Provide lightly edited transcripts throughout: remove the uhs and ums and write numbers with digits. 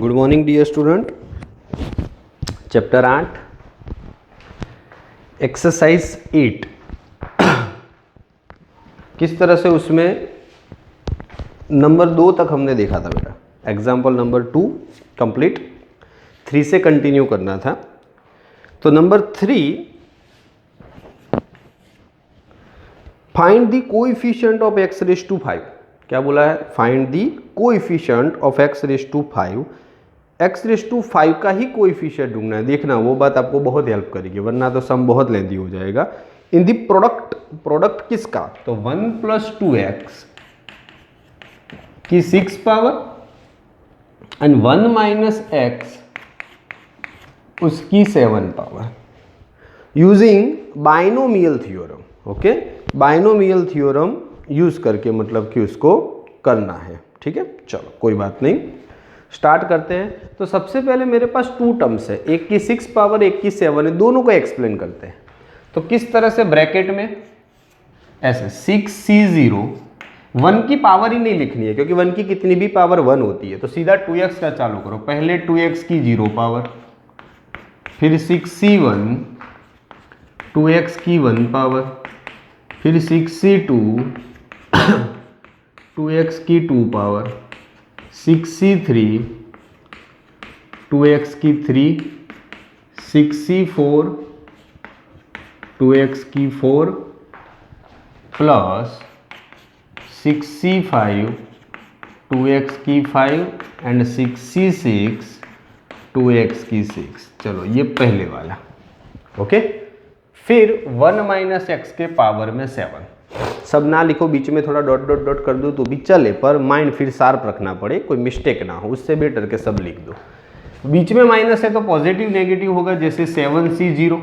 Good morning dear student. Chapter 8 exercise 8 किस तरह से उसमें नंबर 2 तक हमने देखा था बेटा। एग्जाम्पल नंबर 2 कंप्लीट, 3 से कंटिन्यू करना था। तो number 3, find the coefficient of x raise to 5। क्या बोला है? Find the coefficient of x raise to 5। x raise to 5 का ही कोएफिशिएंट ढूंढना है। देखना वो बात आपको बहुत हेल्प करेगी, वरना तो सम बहुत लेंदी हो जाएगा। इन दी प्रोडक्ट किसका? तो 1 + 2x की 6 पावर एंड 1 - x उसकी 7 power, using binomial theorem. Okay, binomial theorem use करके मतलब कि उसको करना है। ठीक है, चलो कोई बात नहीं, स्टार्ट करते हैं। तो सबसे पहले मेरे पास 2 टर्म्स है, एक की 6 पावर एक की 7 है, दोनों को एक्सप्लेन करते हैं। तो किस तरह से? ब्रैकेट में ऐसे 6c0, 1 की पावर ही नहीं लिखनी है क्योंकि 1 की कितनी भी पावर 1 होती है। तो सीधा 2x का चालू करो। पहले 2x की 0 पावर, फिर 6c1, 2x की 1 पावर, फिर 6c2, 2x की 2 पावर, 6c3, 2x की 3, 6c4, 2x की 4 प्लस 6c5, 2x की 5 एंड 6c6, 2x की 6। चलो ये पहले वाला। ओके, फिर 1 - x के पावर में 7। सब ना लिखो, बीच में थोड़ा डॉट डॉट डॉट कर दो तो भी चले, पर माइंड फिर शार्प रखना पड़े, कोई मिस्टेक ना हो, उससे बेटर के सब लिख दो। बीच में माइनस है तो पॉजिटिव नेगेटिव होगा, जैसे 7c0,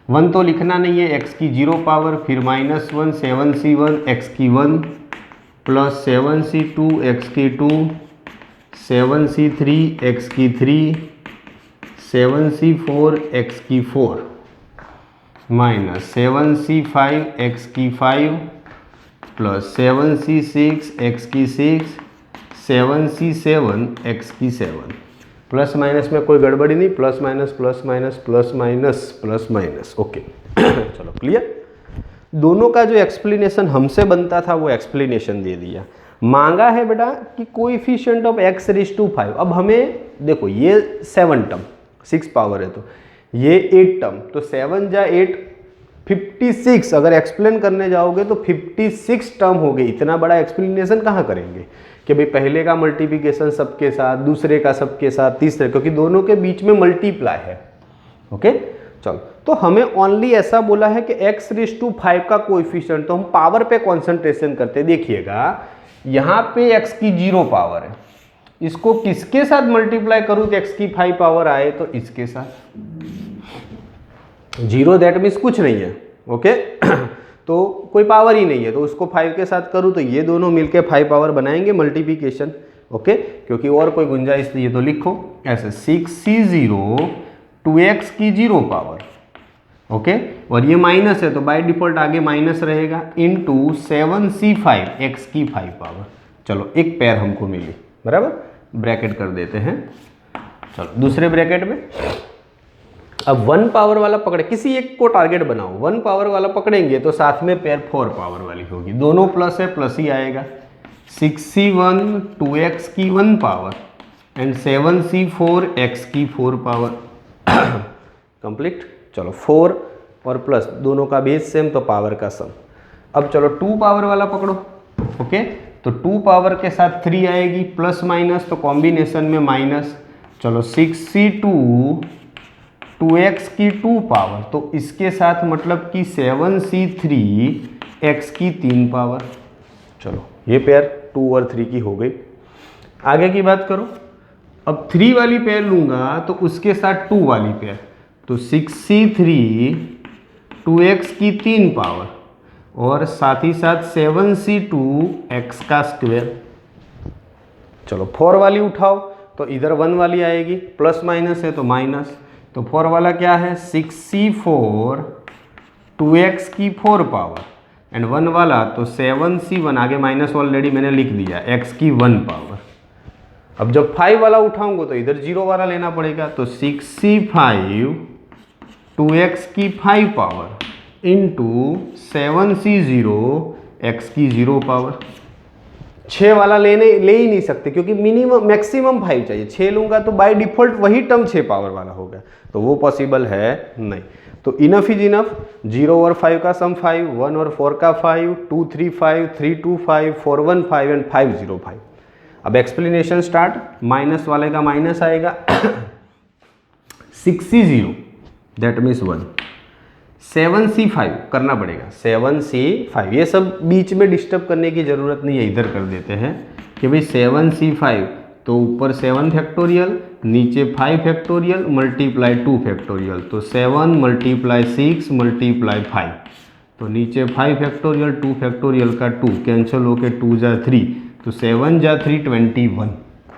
1 तो लिखना नहीं है, x की 0 पावर, फिर -1, 7c1, x की 1 प्लस 7c2, x की 2, 7c3, x की 3, 7c4, x की 4 माइनस 7c5, x की 5 प्लस 7c6, x की 6, 7c7, x की 7। प्लस माइनस में कोई गड़बड़ी नहीं, plus minus plus minus plus minus plus minus. Okay चलो क्लियर। दोनों का जो एक्सप्लेनेशन हमसे बनता था वो एक्सप्लेनेशन दे दिया। मांगा है बेटा कि coefficient of x raise to 5। अब हमें देखो ये 7 टर्म, 6 पावर है तो ये 8 टर्म, तो 7 जा 8 56। अगर एक्सप्लेन करने जाओगे तो 56 टर्म हो गए। इतना बड़ा एक्सप्लेनेशन कहाँ करेंगे कि भाई पहले का मल्टीप्लिकेशन सबके साथ, दूसरे का सबके साथ, तीसरे, क्योंकि दोनों के बीच में मल्टीप्लाई है। ओके चलो, तो हमें ओनली ऐसा बोला है कि x रेज़ टू 5 का कोएफिशिएंट, तो हम पावर पे कंसंट्रेशन करते। देखिएगा यहाँ पे x की 0 पावर है, इसको किसके साथ मल्टीप्लाई करूँ तो x की 5 पावर आए? तो इसके साथ। 0 दैट मीन्स कुछ नहीं है। ओके तो कोई पावर ही नहीं है, तो उसको 5 के साथ करूँ तो ये दोनों मिलके 5 पावर बनाएंगे मल्टीप्लिकेशन। ओके, क्योंकि और कोई गुंजाइश नहीं है तो लिखो ऐसे 6c0, 2x की 0 पावर। ओके, और ये माइनस है तो बाय डिफॉल्ट आगे माइनस रहेगा, इनटू 7c5, x की 5 पावर। चलो एक पैर हमको मिली, बराबर, ब्रैकेट कर देते हैं। चलो दूसरे ब्रैकेट में अब 1 पावर वाला पकड़े, किसी एक को टारगेट बनाओ। 1 पावर वाला पकड़ेंगे तो साथ में पैर 4 पावर वाली होगी, दोनों प्लस है, प्लस ही आएगा। 6c1, 2x की 1 पावर एंड 7c4, x की 4 पावर कंप्लीट। चलो 4 और प्लस दोनों का बेस सेम तो पावर का सम। अब चलो 2 पावर वाला पकड़ो। ओके, तो 2 पावर के साथ 3 आएगी, प्लस माइनस तो कॉम्बिनेशन में माइनस। चलो 6c2, 2x की 2 पावर, तो इसके साथ मतलब कि 7c3, x की 3 पावर। चलो ये पेयर 2 और 3 की हो गई। आगे की बात करो, अब 3 वाली पेयर लूंगा तो उसके साथ 2 वाली पेयर, तो 6c3, 2x की 3 पावर और साथ ही साथ 7c2, x का स्क्वायर। चलो 4 वाली उठाओ तो इधर 1 वाली आएगी, प्लस माइनस है तो माइनस, तो 4 वाला क्या है? 6c4, 2x की 4 पावर एंड 1 वाला तो 7c1, आगे माइनस ऑलरेडी मैंने लिख दिया, x की 1 पावर। अब जब 5 वाला उठाऊंगा तो इधर 0 वाला लेना पड़ेगा, तो 6c5 2x की 5 पावर इंटू 7c0 x की 0 पावर। 6 वाला ले ही नहीं सकते क्योंकि मिनिमम मैक्सिमम 5 चाहिए। 6 लूंगा तो बाय डिफॉल्ट वही टर्म 6 पावर वाला होगा, तो वो पॉसिबल है नहीं। तो इनफ इज इनफ। 0 और 5 का सम 5, 1 और 4 का 5, 2 3 5, 3 2 5, 4 1 5 एंड 5 0 5। अब एक्सप्लेनेशन स्टार्ट। माइनस वाले का माइनस आएगा 6c0 दैट मीन्स 1, 7c5 करना पड़ेगा 7c5। ये सब बीच में डिस्टर्ब करने की ज़रूरत नहीं है, इधर कर देते हैं कि भाई 7c5 तो ऊपर 7 फैक्टोरियल, नीचे 5 फैक्टोरियल मल्टीप्लाई 2 फैक्टोरियल, तो 7 मल्टीप्लाई 6 मल्टीप्लाई 5, तो नीचे 5 फैक्टोरियल 2 फैक्टोरियल का 2 कैंसिल होके 2 जा 3, तो 7 जा 3 21।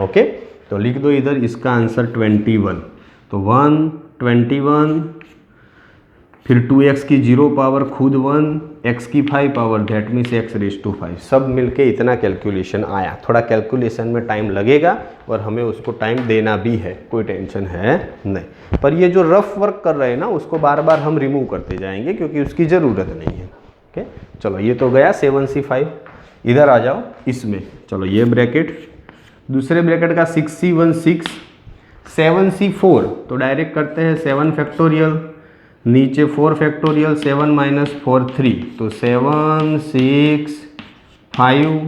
ओके, तो लिख दो इधर इसका आंसर 21। तो 1 21, फिर 2x की 0 पावर खुद 1, x की 5 power that means x raise to 5। सब मिलके इतना कैलकुलेशन आया। थोड़ा कैलकुलेशन में टाइम लगेगा और हमें उसको टाइम देना भी है, कोई टेंशन है नहीं। पर ये जो रफ वर्क कर रहे हैं ना उसको बार बार हम रिमूव करते जाएंगे क्योंकि उसकी ज़रूरत नहीं है। ओके, चलो ये तो गया 7c5। इधर आ जाओ इसमें, चलो ये ब्रैकेट, दूसरे ब्रैकेट का 6c1 6, 7c4 तो डायरेक्ट करते हैं 7 फैक्टोरियल, नीचे 4 फैक्टोरियल 7 माइनस 4 3, तो 7 6 5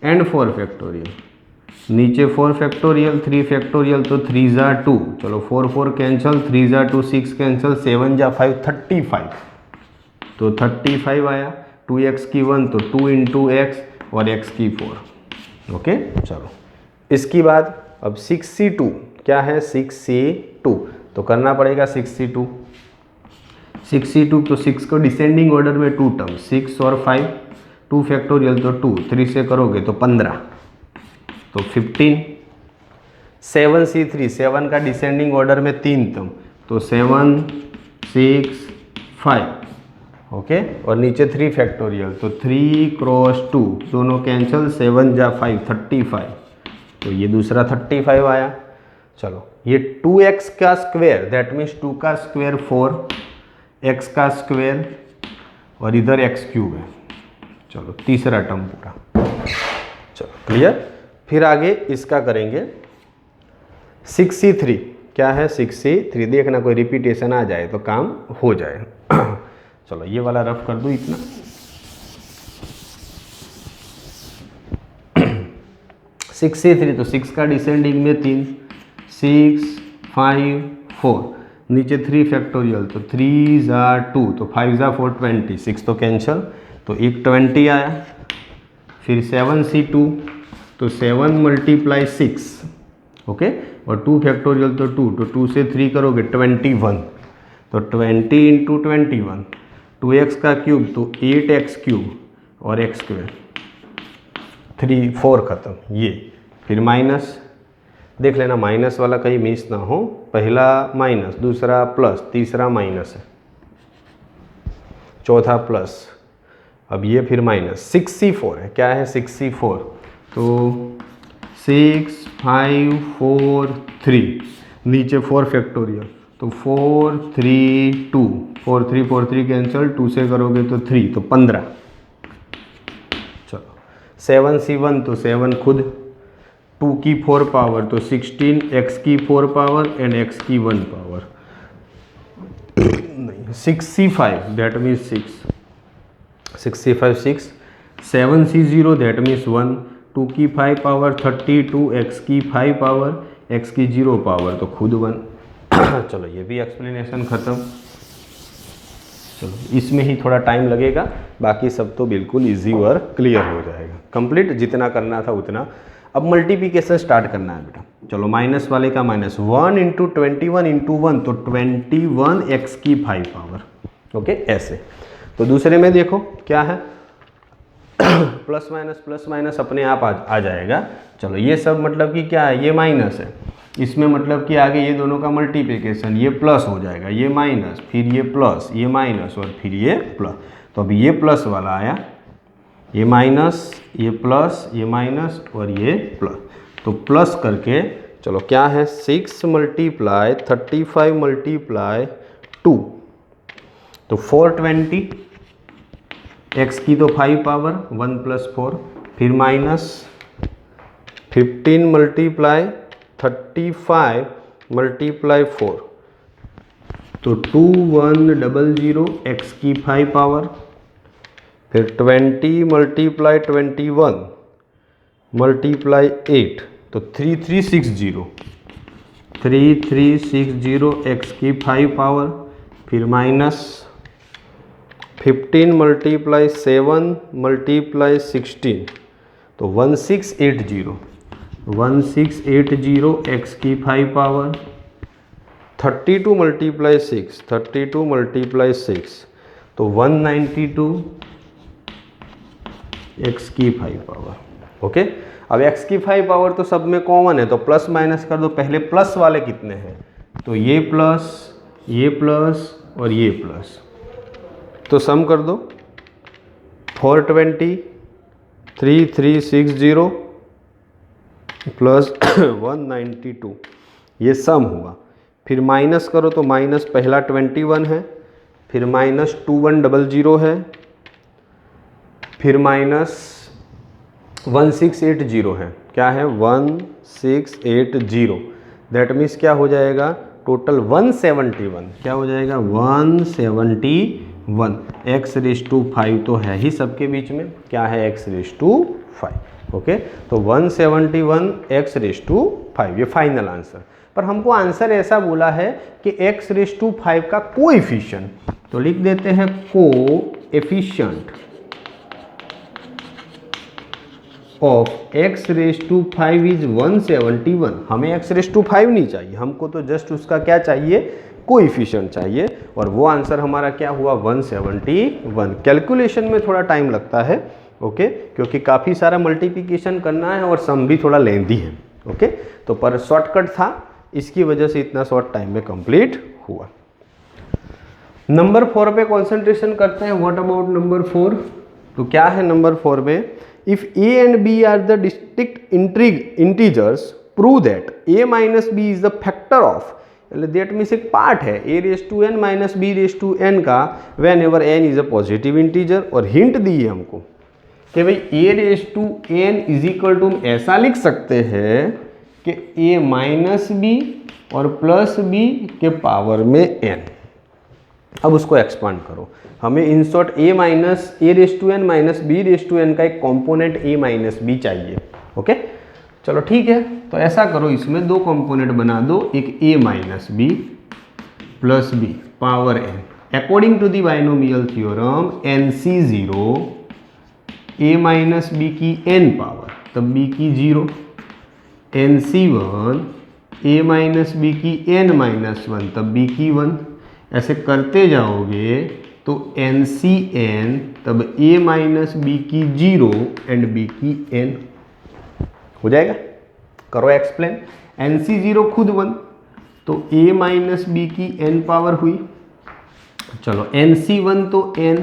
एंड 4 फैक्टोरियल, नीचे 4 फैक्टोरियल 3 फैक्टोरियल, तो 3 जा 2, चलो 4 4 कैंसिल, 3 जा 2 6 कैंसिल, 7 जा 5 35, तो 35 आया। 2x की 1 तो 2 इंटू एक्स और x की 4। ओके, चलो इसकी बाद अब 6c2 क्या है, 6c2 तो करना पड़ेगा 6c2 तो 6 को डिसेंडिंग ऑर्डर में 2 टर्म, 6 और 5, 2 फैक्टोरियल तो 2, 3 से करोगे तो 15, तो 15। 7c3 7 का डिसेंडिंग ऑर्डर में 3 टर्म, तो 7 6 5। ओके, और नीचे 3 फैक्टोरियल, तो 3 क्रॉस 2 दोनों कैंसिल, 7 जा 5 35, तो ये दूसरा 35 आया। चलो ये 2x का स्क्वायर दैट मीन्स 2 का स्क्वायर 4, x का स्क्वायर और इधर x क्यूब है। चलो तीसरा टर्म पूरा, चलो क्लियर। फिर आगे इसका करेंगे 6c3 क्या है, 6c3 देखना कोई रिपीटेशन आ जाए तो काम हो जाए। चलो ये वाला रफ कर दूँ इतना। 6c3 तो 6 का डिसेंडिंग में 3, 6 5 4, नीचे 3 फैक्टोरियल, तो 3 जा 2, तो 5 जा 4 20, 6 तो कैंसिल, तो एक 20 आया। फिर 7c2 तो 7 मल्टीप्लाई 6, ओके, और 2 फैक्टोरियल तो 2, तो 2 से 3 करोगे 21, तो 20 इंटू 21, 2x का क्यूब तो 8x क्यूब और x स्क्वायर, 3 4 खत्म। ये फिर माइनस देख लेना, माइनस वाला कहीं मिस ना हो, पहला माइनस, दूसरा प्लस, तीसरा माइनस है, चौथा प्लस, अब ये फिर माइनस। 6c4 है, क्या है 6c4 तो 6 5 4 3, नीचे 4 फैक्टोरियल, तो 4 3 2, 4 3 कैंसिल, 2 से करोगे तो 3, तो 15। चलो 7c1 तो 7 खुद, 2 की 4 पावर तो 16, x की 4 पावर एंड x की 1 पावर नहीं, 6c5 that means 6c5 6, 7c0 that means 1, 2 की 5 पावर 32, x की 5 पावर, x की 0 पावर तो खुद 1। चलो ये भी एक्सप्लेनेशन ख़त्म। चलो इसमें ही थोड़ा टाइम लगेगा, बाकी सब तो बिल्कुल इजी और क्लियर हो जाएगा, कंप्लीट जितना करना था उतना। अब मल्टीप्लिकेशन स्टार्ट करना है बेटा। चलो माइनस वाले का माइनस, 1 इंटू 21 इंटू 1 तो 21 x की 5 पावर। ओके ऐसे। तो दूसरे में देखो क्या है प्लस माइनस अपने आप आ जाएगा। चलो ये सब मतलब कि क्या है, ये माइनस है, इसमें मतलब कि आगे ये दोनों का मल्टीप्लिकेशन, ये प्लस हो जाएगा, ये माइनस, फिर ये प्लस, ये माइनस और फिर ये प्लस। तो अभी ये प्लस वाला आया, ये माइनस, ये प्लस, ये माइनस और ये प्लस, तो तो प्लस करके चलो क्या है 6 मल्टीप्लाई 35 मल्टीप्लाई 2 तो 420, x की तो 5 पावर 1 + 4, फिर माइनस 15 मल्टीप्लाई 35 मल्टीप्लाई 4 तो 2100 x की 5 पावर, फिर 20 मल्टीप्लाई 21 मल्टीप्लाई 8 तो 3360 x की 5 पावर, फिर माइनस 15 मल्टीप्लाई 7 मल्टीप्लाई 16 तो 1680 x की 5 पावर, 32 मल्टीप्लाई 6 तो 192 x की 5 पावर। ओके, अब x की 5 पावर तो सब में कॉमन है तो प्लस माइनस कर दो। पहले प्लस वाले कितने हैं तो ये प्लस और ये प्लस, तो सम कर दो 420 3360 प्लस 192 ये सम हुआ। फिर माइनस करो तो माइनस पहला 21 है, फिर माइनस 2100 है, फिर माइनस 1680 है। क्या है 1680, दैट मीन्स क्या हो जाएगा टोटल 171। क्या हो जाएगा 171। x⁵ तो है ही सबके बीच में, क्या है x⁵। ओके, तो 171 x⁵ ये फाइनल आंसर। पर हमको आंसर ऐसा बोला है कि x⁵ का कोएफिशिएंट, तो लिख देते हैं कोएफिशिएंट ऑफ x⁵ इज 171। हमें x⁵ नहीं चाहिए, हमको तो जस्ट उसका क्या चाहिए कोएफिशिएंट चाहिए, और वो आंसर हमारा क्या हुआ 171। कैलकुलेशन में थोड़ा टाइम लगता है, ओके, क्योंकि काफ़ी सारा मल्टीप्लिकेशन करना है और सम भी थोड़ा लेंदी है। ओके, तो पर शॉर्टकट था, इसकी वजह से इतना शॉर्ट टाइम में कंप्लीट हुआ। नंबर 4 पे कंसंट्रेशन करते हैं। What about number 4? तो क्या है नंबर 4 में, if a and b are the distinct integers, prove that a minus b is the factor of, that means एक पार्ट है a⁻n माइनस b⁻n का whenever n is a positive integer। और hint दी है हमको कि भाई a⁻n is equal to हम ऐसा लिख सकते हैं कि a माइनस बी और प्लस बी के पावर में n। अब उसको एक्सपांड करो, हमें in short a⁻n minus b⁻n का एक कंपोनेंट a माइनस बी चाहिए। ओके, चलो ठीक है, तो ऐसा करो, इसमें दो कंपोनेंट बना दो, एक a minus b plus b power n। According to the binomial theorem nc0 a minus b की n पावर तब b की 0, nc1 a माइनस बी की n माइनस 1 तब b की 1। ऐसे करते जाओगे तो NCn तब a माइनस बी की 0 एंड b की n हो जाएगा। करो एक्सप्लेन। NC0 खुद 1 तो a माइनस बी की n पावर हुई। चलो NC1 तो n,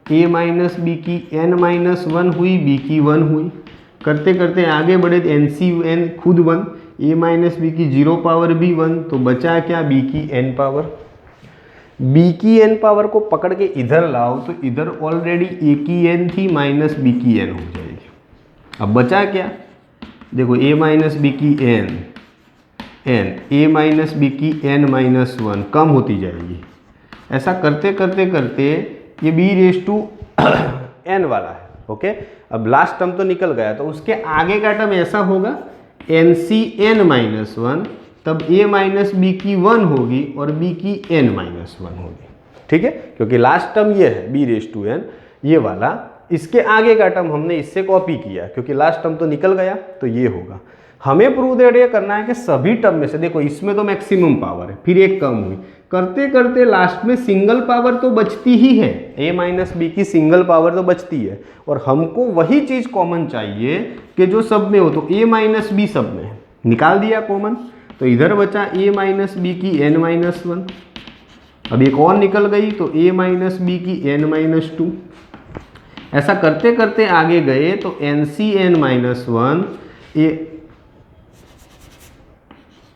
a माइनस बी की n माइनस 1 हुई, b की 1 हुई। करते करते आगे बढ़े तो NCn खुद 1, a माइनस बी की 0 पावर भी 1, तो बचा क्या b की n पावर। b की n पावर को पकड़ के इधर लाओ तो इधर ऑलरेडी a की n थी माइनस b की n हो जाएगी। अब बचा क्या, देखो a माइनस बी की n a माइनस बी की n माइनस 1 कम होती जाएगी। ऐसा करते करते करते ये b⁻n वाला है। ओके, अब लास्ट टर्म तो निकल गया, तो उसके आगे का टर्म ऐसा होगा NCn माइनस 1 तब a माइनस बी की 1 होगी और b की n माइनस 1 होगी। ठीक है, क्योंकि लास्ट टर्म ये है b⁻n ये वाला, इसके आगे का टर्म हमने इससे कॉपी किया क्योंकि लास्ट टर्म तो निकल गया, तो ये होगा। हमें प्रूव दैट ये करना है कि सभी टर्म में से, देखो इसमें तो मैक्सिमम पावर है, फिर एक कम हुई, करते करते लास्ट में सिंगल पावर तो बचती ही है, a माइनस बी की सिंगल पावर तो बचती है, और हमको वही चीज़ कॉमन चाहिए कि जो सब में हो। तो a माइनस बी सब में है, निकाल दिया कॉमन, तो इधर बचा a माइनस बी की n माइनस 1। अब एक और निकल गई तो a माइनस बी की n माइनस 2। ऐसा करते करते आगे गए तो NCn minus 1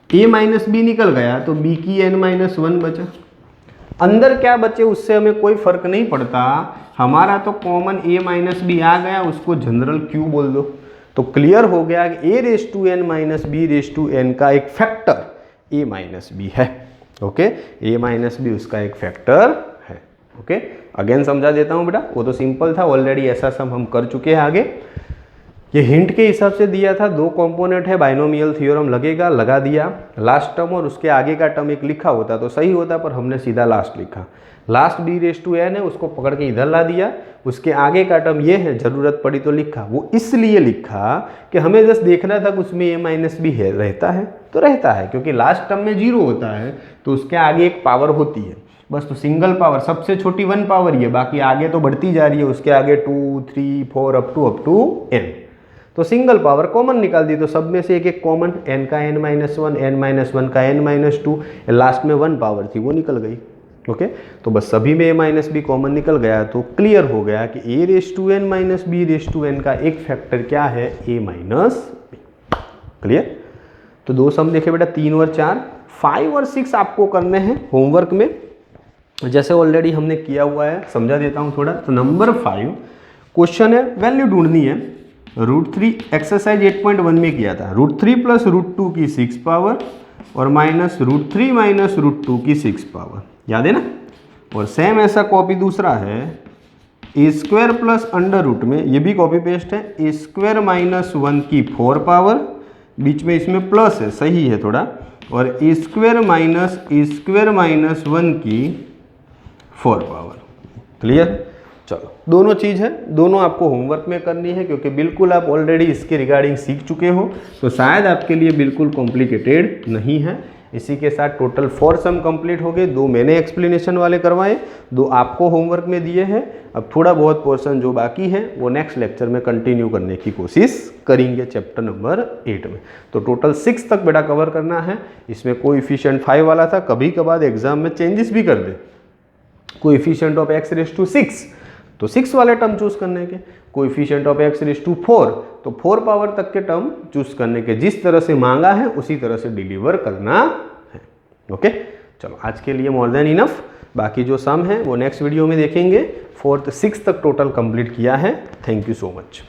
a minus b निकल गया तो b की n माइनस 1 बचा। अंदर क्या बचे उससे हमें कोई फर्क नहीं पड़ता, हमारा तो कॉमन a माइनस बी आ गया, उसको जनरल q बोल दो। तो क्लियर हो गया कि a raise to n minus b raise to n का एक फैक्टर a माइनस बी है। ओके, a माइनस बी उसका एक फैक्टर है। ओके, अगेन समझा देता हूँ बेटा, वो तो सिंपल था, ऑलरेडी ऐसा सम हम कर चुके हैं। आगे ये हिंट के हिसाब से दिया था, 2 कंपोनेंट है, बाइनोमियल थ्योरम लगेगा, लगा दिया। लास्ट टर्म और उसके आगे का टर्म एक लिखा होता तो सही होता, पर हमने सीधा लास्ट लिखा। Last b raise to n है, उसको पकड़ के इधर ला दिया। उसके आगे का टर्म ये है, जरूरत पड़ी तो लिखा। वो इसलिए लिखा कि हमें जस्ट देखना था कि उसमें a माइनस बी है, रहता है तो रहता है, क्योंकि लास्ट टर्म में 0 होता है तो उसके आगे एक पावर होती है बस। तो सिंगल पावर, सबसे छोटी 1 पावर ही है, बाकी आगे तो बढ़ती जा रही है, उसके आगे 2 3 4 अप टू n। तो सिंगल पावर कॉमन निकाल दी, तो सब में से एक एक कॉमन, n का n माइनस 1, n माइनस 1 का n माइनस 2, लास्ट में 1 पावर थी वो निकल गई। ओके, तो बस सभी में a माइनस बी कॉमन निकल गया, तो क्लियर हो गया कि a raise to n minus b raise to n का एक फैक्टर क्या है, a माइनस बी। क्लियर? तो 2 सम देखे बेटा, 3 और 4। 5 और 6 आपको करने हैं होमवर्क में, जैसे ऑलरेडी हमने किया हुआ है, समझा देता हूँ थोड़ा। तो नंबर 5 क्वेश्चन है, वैल्यू ढूंढनी है। √3 एक्सरसाइज 8.1 में किया था, √3 प्लस √2 की 6 पावर और माइनस √3 माइनस √2 की 6 पावर, याद है ना। और सेम ऐसा कॉपी दूसरा है, ए स्क्वायर प्लस अंडर रूट में, ये भी कॉपी पेस्ट है, ए स्क्वायर माइनस 1 की 4 पावर, बीच में इसमें प्लस है, सही है थोड़ा, और ए स्क्वायर माइनस 1 की 4 पावर। क्लियर? चलो, दोनों चीज़ है, दोनों आपको होमवर्क में करनी है, क्योंकि बिल्कुल आप ऑलरेडी इसके रिगार्डिंग सीख चुके हो, तो शायद आपके लिए बिल्कुल कॉम्प्लिकेटेड नहीं है। इसी के साथ टोटल 4 सम कंप्लीट हो गए। 2 मैंने एक्सप्लेनेशन वाले करवाए, 2 आपको होमवर्क में दिए हैं। अब थोड़ा बहुत पोर्शन जो बाकी है वो नेक्स्ट लेक्चर में कंटिन्यू करने की कोशिश करेंगे चैप्टर नंबर 8 में। तो टोटल 6 तक बेटा कवर करना है। इसमें कोएफिशिएंट 5 वाला था, कभी कभार एग्जाम में चेंजेस भी कर दे, coefficient of x raise to 6, तो 6 वाले टर्म चूज करने के, coefficient of x raise to 4, तो 4 पावर तक के टर्म चूज करने के, जिस तरह से मांगा है उसी तरह से डिलीवर करना है। ओके, चलो आज के लिए मोर देन इनफ। बाकी जो सम है वो नेक्स्ट वीडियो में देखेंगे। 4th 6th तक टोटल कंप्लीट किया है। Thank you so much.